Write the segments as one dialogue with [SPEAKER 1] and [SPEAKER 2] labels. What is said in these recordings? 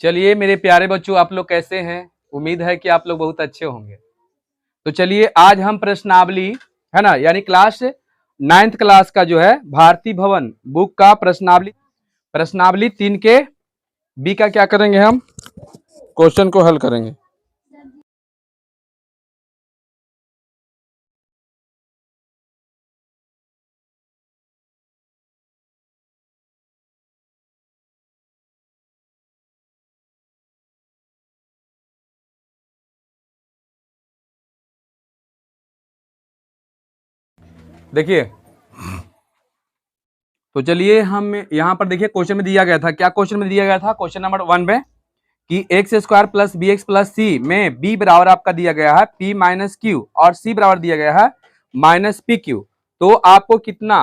[SPEAKER 1] चलिए मेरे प्यारे बच्चों, आप लोग कैसे हैं? उम्मीद है कि आप लोग बहुत अच्छे होंगे। तो चलिए आज हम प्रश्नावली, है ना, यानी क्लास 9th क्लास का जो है भारती भवन बुक का प्रश्नावली 3 के बी का क्या करेंगे, हम क्वेश्चन को हल करेंगे। देखिए, तो चलिए हम यहाँ पर देखिए क्वेश्चन में दिया गया था, क्या क्वेश्चन में दिया गया था क्वेश्चन नंबर 1 में कि X square plus B X plus C में बी बराबर आपका दिया गया है पी माइनस क्यू और सी बराबर दिया गया है माइनस पी क्यू। तो आपको कितना,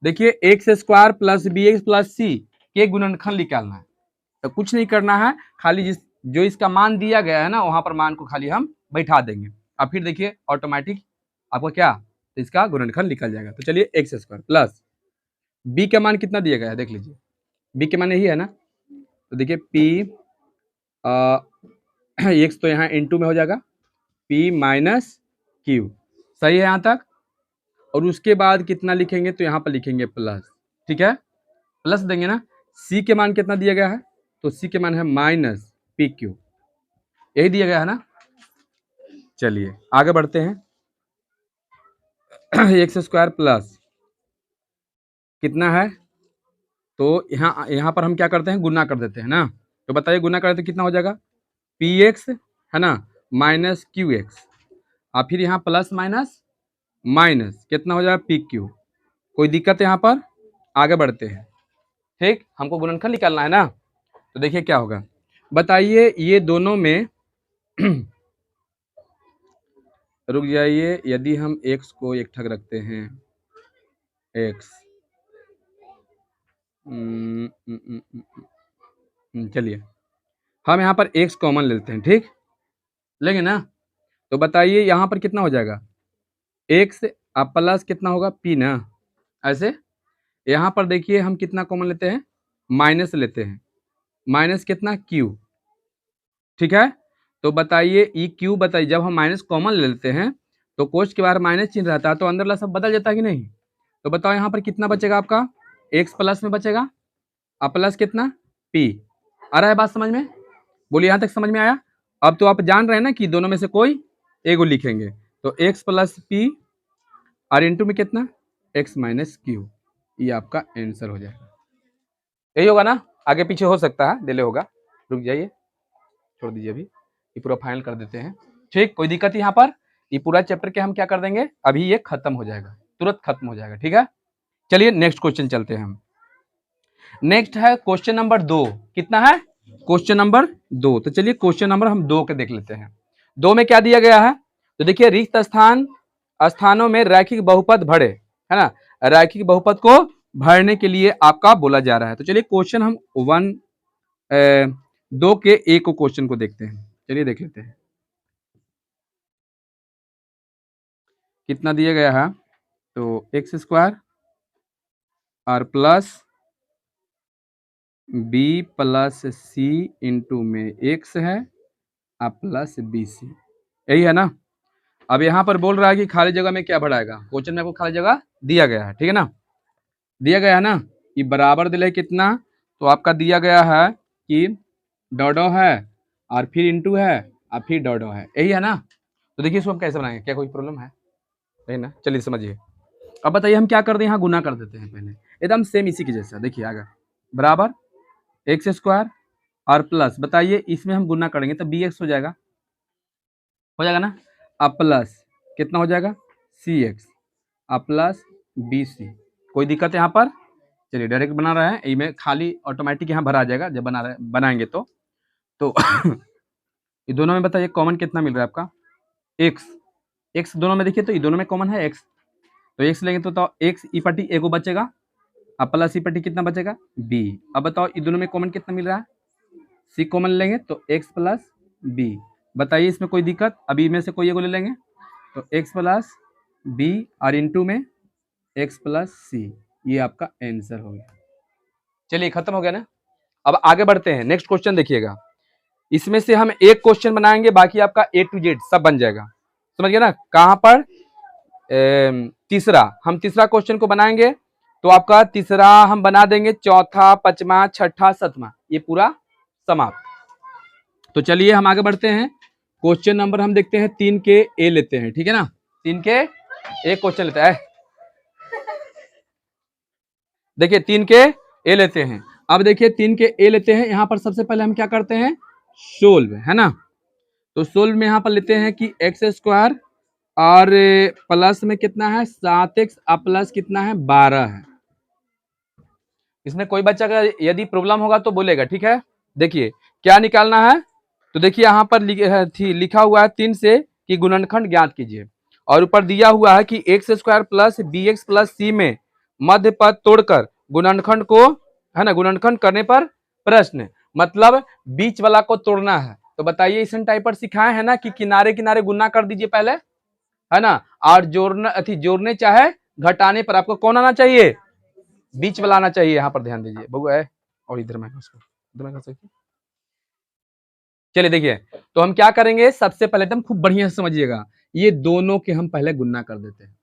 [SPEAKER 1] देखिए X square plus B X plus C के गुणनखंड निकालना है। तो कुछ नहीं करना है, खाली जो इसका मान दिया गया है ना वहां पर मान को खाली हम बैठा देंगे और फिर देखिए ऑटोमेटिक आपको क्या, तो इसका गुणनखंड निकल जाएगा। तो चलिए एक्स स्क्वायर प्लस बी का मान कितना दिया गया है, देख लीजिए बी के मान यही है ना। तो देखिए पी एक्स तो यहाँ इंटू में हो जाएगा पी माइनस क्यू, सही है यहाँ तक। और उसके बाद कितना लिखेंगे, तो यहाँ पर लिखेंगे प्लस, ठीक है, प्लस देंगे ना। सी के मान कितना दिया गया है, तो सी के मान है माइनस पी क्यू, यही दिया गया है ना। चलिए आगे बढ़ते हैं। एक्स स्क्वायर प्लस कितना है, तो यहाँ पर हम क्या करते हैं, गुना कर देते हैं ना। तो बताइए गुना करते कितना हो जाएगा, पी एक्स है ना माइनस क्यू एक्स, और फिर यहाँ प्लस माइनस माइनस कितना हो जाएगा पी क्यू। कोई दिक्कत है यहाँ पर, आगे बढ़ते हैं। ठीक, हमको गुणनखंड निकालना है ना। तो देखिए क्या होगा, बताइए ये दोनों में रुक जाइए, यदि हम x को एक ठग रखते हैं x, चलिए हम यहाँ पर x कॉमन लेते हैं, ठीक लेंगे ना। तो बताइए यहाँ पर कितना हो जाएगा x अब प्लस कितना होगा p ना, ऐसे। यहाँ पर देखिए हम कितना कॉमन लेते हैं, माइनस लेते हैं, माइनस कितना q, ठीक है। तो बताइए ई क्यू, बताइए जब हम माइनस कॉमन ले लेते हैं तो कोष्ठ के बाहर माइनस चिन्ह रहता है तो अंदर सब बदल जाता है कि नहीं। तो बताओ यहाँ पर कितना बचेगा आपका, एक्स प्लस में बचेगा अब प्लस कितना पी। आ रहा है बात समझ में, बोलिए यहाँ तक समझ में आया। अब तो आप जान रहे हैं ना कि दोनों में से कोई एगो लिखेंगे, तो एक्स प्लस पी और इंटू में कितना एक्स माइनस क्यू, ये आपका आंसर हो जाएगा। यही होगा ना, आगे पीछे हो सकता है, डिले होगा, रुक जाइए छोड़ दीजिए, अभी ये पूरा फाइनल कर देते हैं। ठीक, कोई दिक्कत यहाँ पर, ये पूरा चैप्टर के हम क्या कर देंगे, अभी ये खत्म हो जाएगा, तुरंत खत्म हो जाएगा, ठीक है। चलिए नेक्स्ट क्वेश्चन चलते हैं हम। नेक्स्ट है क्वेश्चन नंबर 2, कितना है क्वेश्चन नंबर 2। तो चलिए क्वेश्चन नंबर हम 2 के देख लेते हैं। 2 में क्या दिया गया है, तो देखिए रिक्त स्थानों में रैखिक बहुपद भरे, है ना, रैखिक बहुपद को भरने के लिए आपका बोला जा रहा है। तो चलिए क्वेश्चन हम 2 के ए को क्वेश्चन को देखते हैं, चलिए देख लेते हैं कितना दिया गया है। तो एक्स स्क्वायर और प्लस बी प्लस सी इंटू में एक्स है और प्लस बी सी, यही है ना। अब यहाँ पर बोल रहा है कि खाली जगह में क्या भराएगा, क्वेश्चन में आपको खाली जगह दिया गया है, ठीक है ना, दिया गया है ना। ये बराबर दिले कितना, तो आपका दिया गया है कि डॉडो है और फिर इंटू है और फिर डॉडो है, यही है ना। तो देखिए इसको हम कैसे बनाएंगे, क्या कोई प्रॉब्लम है, यही ना। चलिए समझिए, अब बताइए हम क्या कर दें, यहाँ गुना कर देते हैं पहले, एकदम सेम इसी के जैसा। देखिए आगे बराबर एक्स स्क्वायर और प्लस, बताइए इसमें हम गुना करेंगे तो बी एक्स हो जाएगा ना, अब प्लस कितना हो जाएगा सी एक्स अब प्लस बी सी। कोई दिक्कत है यहाँ पर, चलिए डायरेक्ट बना रहे हैं, इसमें खाली ऑटोमेटिक यहाँ भरा जाएगा जब बनाएंगे तो ये दोनों में बताइए कॉमन कितना मिल रहा है आपका, एक्स दोनों में देखिए, तो ये दोनों में कॉमन है एक्स, तो एक्स लेंगे तो एक्स ई पट्टी एगो बचेगा, अब प्लस ई पट्टी कितना बचेगा बी। अब बताओ ये दोनों में कॉमन कितना मिल रहा है, सी कॉमन लेंगे तो एक्स प्लस बी। बताइए इसमें कोई दिक्कत, अभी में से कोई एगो ले लेंगे तो एक्स प्लस बी और इंटू में एक्स प्लस सी, ये आपका आंसर हो गया। चलिए खत्म हो गया ना। अब आगे बढ़ते हैं, नेक्स्ट क्वेश्चन देखिएगा, इसमें से हम एक क्वेश्चन बनाएंगे, बाकी आपका A to Z सब बन जाएगा। समझ गए ना? कहां पर तीसरा, हम तीसरा क्वेश्चन को बनाएंगे तो आपका तीसरा हम बना देंगे, चौथा, पांचवा, छठा, सातवां, ये पूरा समाप्त। तो चलिए हम आगे बढ़ते हैं। क्वेश्चन नंबर हम देखते हैं 3 के ए लेते हैं, ठीक है ना? 3 के एक क्वेश्चन लेता है, देखिए 3 के ए लेते हैं। अब देखिए 3 के ए लेते हैं, यहां पर सबसे पहले हम क्या करते हैं, सोल्व, है ना? तो सोल्व में यहां पर लेते हैं कि एक्स स्क्वायर और प्लस में कितना है 7x प्लस कितना है 12 है। इसमें कोई बच्चा का यदि प्रॉब्लम होगा तो बोलेगा, ठीक है? देखिए क्या निकालना है, तो देखिए यहाँ पर लिखा हुआ है 3 से कि गुणनखंड ज्ञात कीजिए, और ऊपर दिया हुआ है कि X square plus B X plus C में मध्य पद तोड़कर गुणनखंड को, है ना, गुणनखंड करने पर प्रश्न, मतलब बीच वाला को तोड़ना है। तो बताइए, इस टाइप पर सिखाए है ना कि किनारे किनारे गुना कर दीजिए पहले, है ना, और जोड़ने चाहे घटाने पर आपको कौन आना चाहिए, बीच वाला आना चाहिए। यहाँ पर ध्यान दीजिए बबू है, और इधर में उसको इधर में कर सकते। चलिए देखिए, तो हम क्या करेंगे, सबसे पहले एकदम खूब बढ़िया से समझिएगा, ये दोनों के हम पहले गुना कर देते हैं।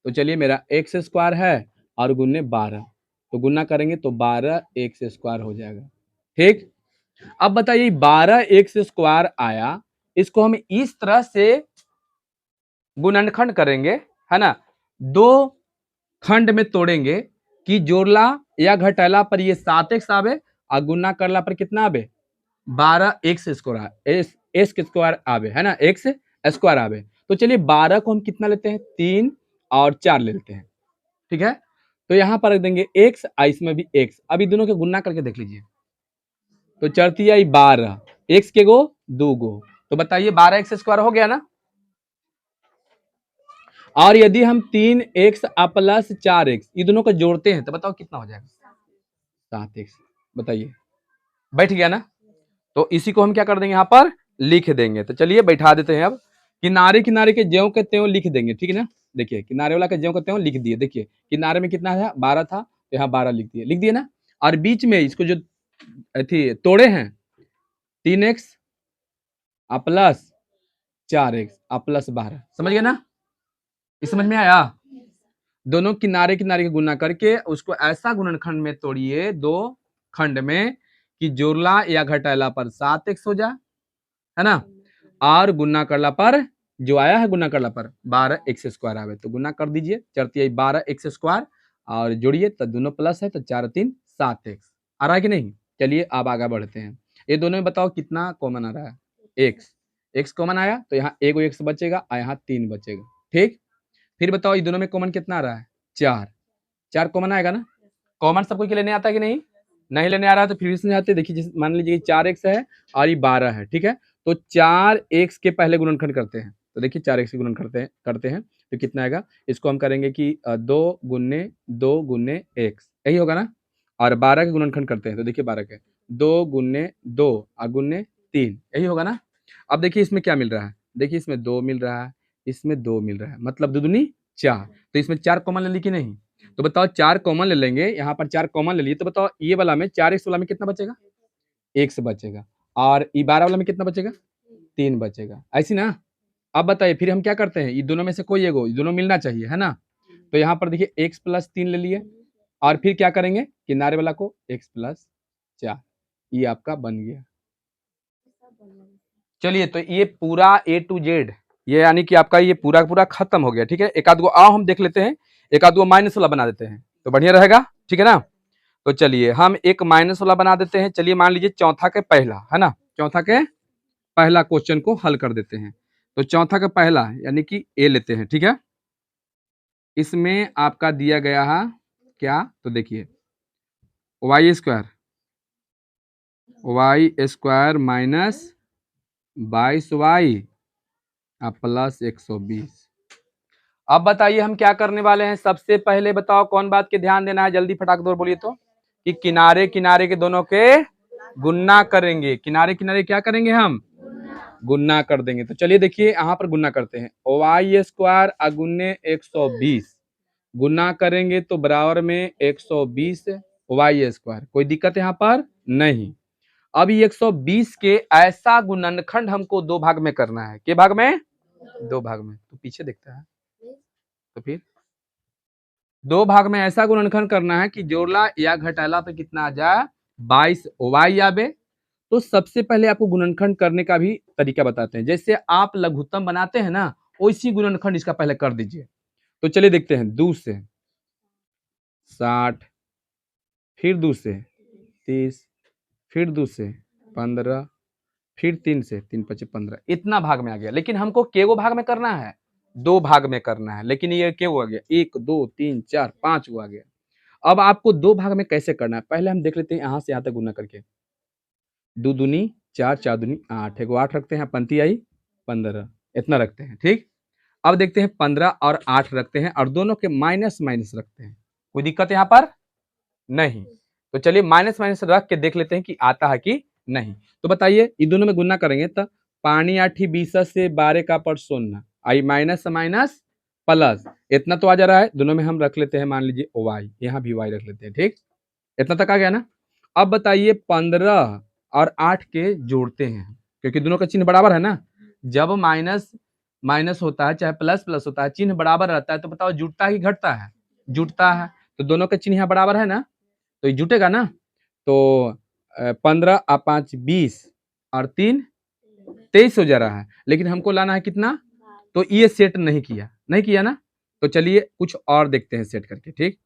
[SPEAKER 1] तो चलिए मेरा एक्स स्क्वायर है और गुन्ने 12, तो गुना करेंगे तो 12 एक्स स्क्वायर हो जाएगा, ठीक। अब बताइए 12 एक्स स्क्वायर आया, इसको हम इस तरह से गुणनखंड करेंगे, है ना, दो खंड में तोड़ेंगे कि जोड़ला या घटाला पर ये 7x आवे और गुना करला पर कितना आवे 12 एक्स स्क्वायर स्क्वायर आवे, है ना, एक्स स्क्वायर आवे। तो चलिए 12 को हम कितना लेते हैं 3 और 4 ले लेते हैं, ठीक है। तो यहां पर रख देंगे x, इसमें भी x, अभी दोनों के गुना करके देख लीजिए। तो चढ़ती आई 12, x के गो 2 गो, तो बताइए 12 एक्स स्क्वायर हो गया ना। और यदि हम 3x प्लस 4x ये दोनों को जोड़ते हैं तो बताओ कितना हो जाएगा 7x, बताइए बैठ गया ना। तो इसी को हम क्या कर देंगे, यहाँ पर लिख देंगे। तो चलिए बैठा देते हैं। अब किनारे किनारे के ज्यों के त्यों लिख देंगे, ठीक है ना। देखिए किनारे वाला के ज्यों के त्यों लिख दिए, देखिए किनारे में कितना था 12 था, तो यहाँ 12 लिख दिए ना। और बीच में इसको जो तोड़े हैं 3x प्लस 4x प्लस 12, समझ गए ना, इस समझ में आया। दोनों किनारे किनारे के गुना करके उसको ऐसा गुणनखंड में तोड़िए दो खंड में कि जोड़ला या घटाला पर 7x हो जाए, है ना, और गुना करला पर जो आया है गुना करला पर 12 एक्स स्क्वायर आवे। तो गुना कर दीजिए, चढ़ती है 12 एक्स स्क्वायर और जोड़िए तो दोनों प्लस है, तो 4 3 7x आ रहा है कि नहीं। चलिए अब आगे बढ़ते हैं, ये दोनों में बताओ कितना कॉमन आ रहा है, एक्स कॉमन आया, तो यहाँ एक एक्स बचेगा और यहाँ 3 बचेगा, ठीक। फिर बताओ ये दोनों में कॉमन कितना आ रहा है 4 कॉमन आएगा ना। कॉमन सबको लेने आता है कि नहीं लेने आ रहा है तो फिर से आते। देखिए मान लीजिए 4x है और ये 12 है, ठीक है। तो 4x के पहले गुणनखंड करते हैं, तो देखिए 4x के गुणन करते हैं तो कितना आएगा, इसको हम करेंगे कि 2 गुने x, यही होगा ना। और 12 के गुणनखंड करते हैं तो देखिए 12 के 2 गुने 2 और गुने 3, यही होगा ना। अब देखिए इसमें क्या मिल रहा है, देखिए इसमें 2 मिल रहा है, इसमें 2 मिल रहा है, मतलब 2 दूनी 4। तो इसमें 4 कॉमन ले ली कि नहीं, तो बताओ 4 कॉमन ले लेंगे, यहाँ पर 4 कॉमन ले लिए, तो बताओ ये वाला में 4x वाला में कितना बचेगा, x बचेगा, और ये 12 वाला में कितना बचेगा 3 बचेगा, ऐसी ना। अब बताइए फिर हम क्या करते हैं, ये दोनों में से कोई एगो, दोनों मिलना चाहिए, है ना। तो यहाँ पर देखिए x प्लस 3 ले लिए, और फिर क्या करेंगे किनारे वाला को x प्लस 4, ये आपका बन गया। चलिए तो ये पूरा A to Z, ये यानी कि आपका ये पूरा पूरा खत्म हो गया, ठीक है। एक आध गो आओ हम देख लेते हैं, एक आध गो माइनस वाला बना देते हैं तो बढ़िया रहेगा, ठीक है ना। तो चलिए हम एक माइनस वाला बना देते हैं। चलिए मान लीजिए चौथा के पहला, है ना, चौथा के पहला क्वेश्चन को हल कर देते हैं। तो चौथा का पहला यानी कि ए लेते हैं, ठीक है। इसमें आपका दिया गया है क्या, तो देखिए Y square minus 22y plus 120। अब बताइए हम क्या करने वाले हैं, सबसे पहले बताओ कौन बात के ध्यान देना है, जल्दी फटाक दौड़ बोलिए तो, कि किनारे किनारे के दोनों के गुन्ना करेंगे, किनारे किनारे क्या करेंगे हम गुन्ना कर देंगे। तो चलिए देखिए यहाँ पर गुन्ना करते हैं, वाई स्क्वायर अगुन्ने 120 गुना करेंगे तो बराबर में 120 वाई स्क्वायर, कोई दिक्कत यहाँ पर नहीं। अब ये 120 के ऐसा गुणनखंड हमको दो भाग में करना है। के भाग में? दो भाग में। तो पीछे देखता है तो फिर दो भाग में ऐसा गुणनखंड करना है कि जोड़ला या घटाला पे कितना आ जाए 22 वाई आवे। तो सबसे पहले आपको गुणनखंड करने का भी तरीका बताते हैं। जैसे आप लघुत्तम बनाते हैं ना, वैसी गुणनखंड इसका पहले कर दीजिए। तो चलिए देखते हैं। 2 से 60, फिर 2 से 30, फिर 2 से 15, फिर 3 से 3 5 15, इतना भाग में आ गया। लेकिन हमको केगो भाग में करना है? दो भाग में करना है। लेकिन ये केगो आ गया? 1 2 3 4 5 गो आ गया। अब आपको दो भाग में कैसे करना है पहले हम देख लेते हैं। यहाँ से यहाँ तक गुना करके 2 दूनी 4, 4 दूनी 8, एगो 8 रखते हैं, पंक्ति आई 15, इतना रखते हैं। ठीक, अब देखते हैं 15 और 8 रखते हैं और दोनों के माइनस माइनस रखते हैं। कोई दिक्कत यहाँ पर नहीं। तो चलिए माइनस माइनस रख के देख लेते हैं कि आता है कि नहीं। तो बताइए ये दोनों में गुना करेंगे तो पानी 8 20 से 12 का पर 0 आई माइनस माइनस प्लस इतना तो आ जा रहा है। दोनों में हम रख लेते हैं, मान लीजिए वाई, यहाँ भी वाई रख लेते हैं। ठीक, इतना तक आ गया ना। अब बताइए 15 और 8 के जोड़ते हैं क्योंकि दोनों का चिन्ह बराबर है ना। जब माइनस माइनस होता है चाहे प्लस प्लस होता है, चिन्ह बराबर रहता है तो बताओ जुटता है कि घटता है? जुटता है। तो दोनों के चिन्ह यहाँ बराबर है ना, तो ये जुटेगा ना। तो 15 और 5 20 और 3 23 हो जा रहा है। लेकिन हमको लाना है कितना? तो ये सेट नहीं किया ना। तो चलिए कुछ और देखते हैं सेट करके। ठीक,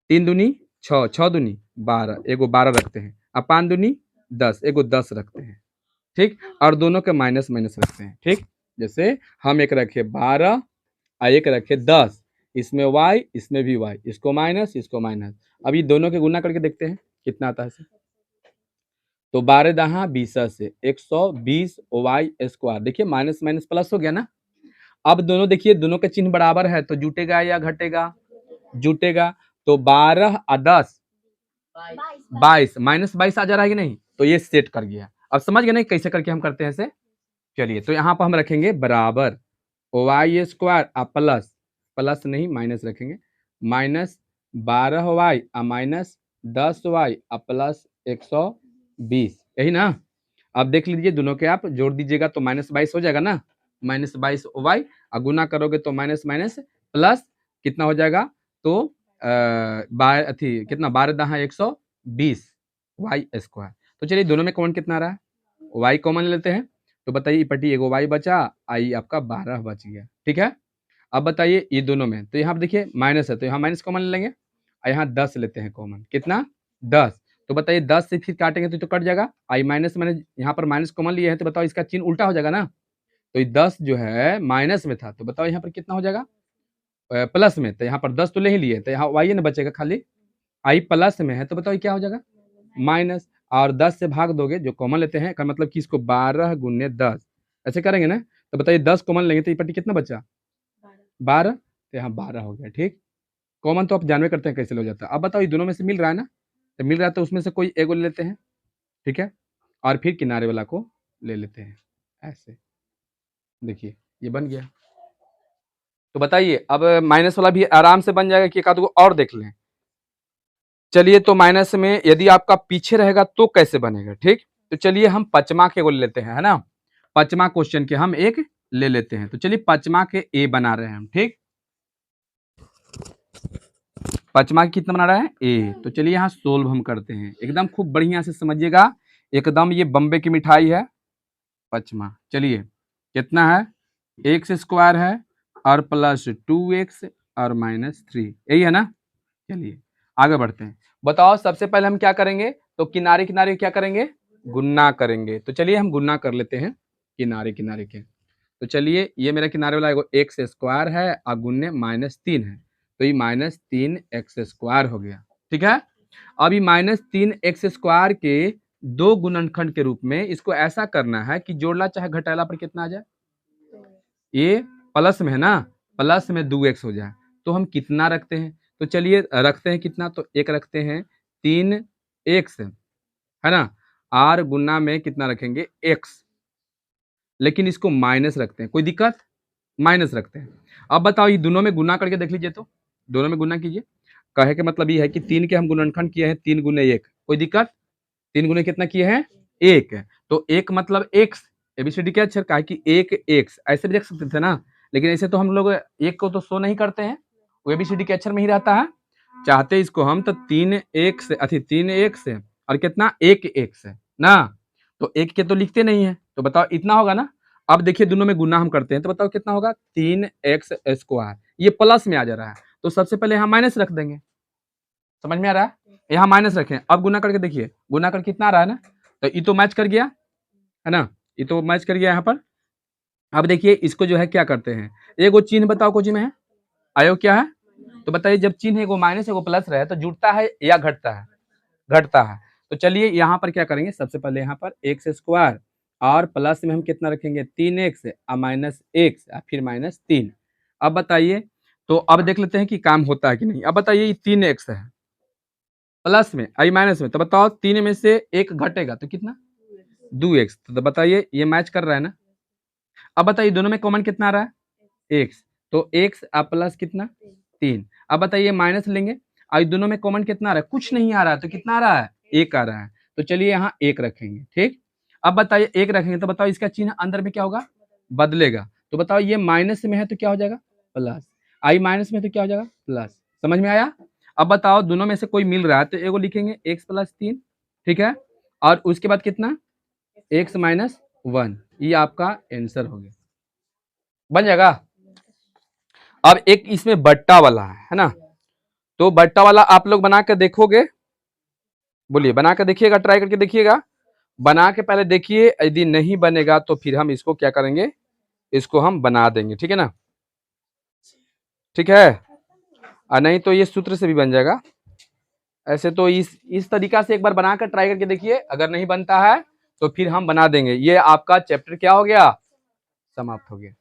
[SPEAKER 1] 3 दूनी 6, 6 दूनी 12, एगो 12 रखते हैं। अब 5 दूनी 10, एगो 10 रखते हैं। ठीक, और दोनों के माइनस माइनस रखते हैं। ठीक, जैसे हम एक रखे 12 और एक रखे 10, इसमें y इसमें भी y, इसको माइनस इसको माइनस। अब ये दोनों के गुना करके देखते हैं कितना आता है। तो 12 दहा 20 से 120 वाई स्क्वायर। देखिए माइनस माइनस प्लस हो गया ना। अब दोनों देखिए दोनों के चिन्ह बराबर है तो जुटेगा या घटेगा? जुटेगा। तो 12 और 10 22, माइनस 22 आ जा रहा है कि नहीं? तो ये सेट कर गया। अब समझ गए नहीं कैसे करके हम करते हैं इसे? चलिए तो यहाँ पर हम रखेंगे बराबर वाई स्क्वायर और प्लस, प्लस नहीं माइनस रखेंगे, माइनस 12 वाई और माइनस 10 वाई और प्लस 120, यही ना। अब देख लीजिए दोनों के आप जोड़ दीजिएगा तो माइनस 22 हो जाएगा ना। माइनस 22 वाई और गुना करोगे तो माइनस माइनस प्लस कितना हो जाएगा? तो कितना 12 दहा 120 वाई स्क्वायर। तो चलिए दोनों में कॉमन कितना आ रहा है? वाई कॉमन लेते हैं। तो बताइए पट्टी एगो वाई बचा, आई आपका 12 बच गया। ठीक है, अब बताइए ये दोनों में तो यहाँ पर देखिए माइनस है तो यहाँ माइनस कॉमन ले लेंगे और यहाँ 10 लेते हैं कॉमन। कितना? 10। तो बताइए 10 से फिर काटेंगे तो कट जाएगा। आई माइनस माइनस यहाँ पर माइनस कॉमन लिए हैं तो बताओ इसका चिन्ह उल्टा हो जाएगा ना। तो ये 10 जो है माइनस में था तो बताओ यहाँ पर कितना हो जाएगा? प्लस में। तो यहाँ पर 10 तो ले ही लिए तो यहाँ वाई ना बचेगा खाली। आई प्लस में है तो बताओ क्या हो जाएगा? माइनस। और 10 से भाग दोगे जो कॉमन लेते हैं का मतलब कि इसको 12 गुने 10 ऐसे करेंगे ना। तो बताइए 10 कॉमन लेंगे तो ये पट्टी कितना बचा? 12। तो यहाँ 12 हो गया। ठीक, कॉमन तो आप जानवे करते हैं कैसे हो जाता है। अब बताओ ये दोनों में से मिल रहा है ना, तो मिल रहा है तो उसमें से कोई एगो ले लेते हैं। ठीक है, और फिर किनारे वाला को ले लेते हैं ऐसे। देखिए ये बन गया। तो बताइए अब माइनस वाला भी आराम से बन जाएगा कि एक आध गो और देख लें। चलिए तो माइनस में यदि आपका पीछे रहेगा तो कैसे बनेगा? ठीक, तो चलिए हम पचमा के को ले लेते हैं, है ना। पचमा क्वेश्चन के हम एक ले लेते हैं। तो चलिए पचमा के ए बना रहे हैं हम। ठीक, पचमा की कितना बना रहा है? ए। तो चलिए यहाँ सोल्व हम करते हैं, एकदम खूब बढ़िया से समझिएगा। एकदम ये बम्बे की मिठाई है पचमा। चलिए कितना है? एक्स स्क्वायर है और प्लस 2x और माइनस 3, यही है ना। चलिए आगे बढ़ते हैं। बताओ सबसे पहले हम क्या करेंगे? तो किनारे किनारे क्या करेंगे? गुन्ना करेंगे। तो चलिए हम गुन्ना कर लेते हैं किनारे किनारे के। तो चलिए ये मेरा किनारे वाला एगो एक्स स्क्वायर है और गुन्ने -3 है तो ये -3x स्क्वायर हो गया। ठीक है, अब ये -3x स्क्वायर के दो गुणनखंड के रूप में इसको ऐसा करना है कि जोड़ला चाहे घटाला पर कितना आ जाए? ये प्लस में है ना, प्लस में 2x हो जाए। तो हम कितना रखते हैं? तो चलिए रखते हैं कितना, तो एक रखते हैं 3x, है ना। r गुना में कितना रखेंगे? x, लेकिन इसको माइनस रखते हैं। कोई दिक्कत? माइनस रखते हैं। अब बताओ ये दोनों में गुना करके देख लीजिए। तो दोनों में गुना कीजिए। कहे के मतलब ये है कि 3 के हम गुणनखंड किए हैं 3 गुने 1। कोई दिक्कत? 3 गुने कितना किए हैं? एक है, तो एक मतलब एक्स, एबीसीडी के अक्षर, काहे कि एक एक्स ऐसे भी देख सकते थे ना, लेकिन ऐसे तो हम लोग एक को तो शो नहीं करते हैं, वो एबीसीडी के अक्षर में ही रहता है। चाहते इसको हम तो 3x अथी 3x और कितना एक एक्स है ना, तो एक के तो लिखते नहीं है, तो बताओ इतना होगा ना। अब देखिए दोनों में गुना हम करते हैं तो बताओ कितना होगा 3x स्क्वायर, ये प्लस में आ जा रहा है, तो सबसे पहले यहाँ माइनस रख देंगे, समझ में आ रहा है, यहाँ माइनस रखें, अब गुना करके देखिए, गुना करके कितना आ रहा है ना, तो ये तो मैच कर गया है ना, ये तो मैच कर गया यहाँ पर। अब देखिए इसको जो है क्या करते हैं, एगो चिन्ह बताओ कोची में है, आयोग क्या है, तो बताइए जब चिन्ह एगो माइनस एगो प्लस रहे तो जुड़ता है या घटता है, घटता है। तो चलिए यहाँ पर क्या करेंगे, सबसे पहले यहाँ पर एक्स स्क्वायर और प्लस में हम कितना रखेंगे 3x और माइनस एक्स और फिर माइनस 3। अब बताइए, तो अब देख लेते हैं कि काम होता है कि नहीं। अब बताइए ये 3x है प्लस में आई माइनस में, तो बताओ 3 में से एक घटेगा तो कितना 2x, तो बताइए ये मैच कर रहा है ना। अब बताइए दोनों में कॉमन कितना आ रहा है x, तो x और प्लस कितना 3। अब बताइए माइनस लेंगे और दोनों में कॉमन कितना आ रहा है, कुछ नहीं आ रहा है, तो कितना आ रहा है एक आ रहा है, तो चलिए यहाँ एक रखेंगे, ठीक। अब बताइए एक रखेंगे तो बताओ इसका चिन्ह अंदर में क्या होगा, बदलेगा, तो बताओ ये माइनस में है तो क्या हो जाएगा प्लस, आई माइनस में तो क्या हो जाएगा प्लस, समझ में आया। अब बताओ दोनों में से कोई मिल रहा है तो एगो लिखेंगे x प्लस 3, ठीक है, और उसके बाद कितना x माइनस 1, ये आपका आंसर हो गया, बन जाएगा। अब एक इसमें बट्टा वाला है ना, तो बट्टा वाला आप लोग बना कर देखोगे, बोलिए बना कर देखिएगा, ट्राई करके देखिएगा, बना के पहले देखिए, यदि नहीं बनेगा तो फिर हम इसको क्या करेंगे, इसको हम बना देंगे, ठीक है ना, ठीक है, और नहीं तो ये सूत्र से भी बन जाएगा। ऐसे तो इस तरीका से एक बार बना कर ट्राई करके देखिए, अगर नहीं बनता है तो फिर हम बना देंगे। ये आपका चैप्टर क्या हो गया, समाप्त हो गया।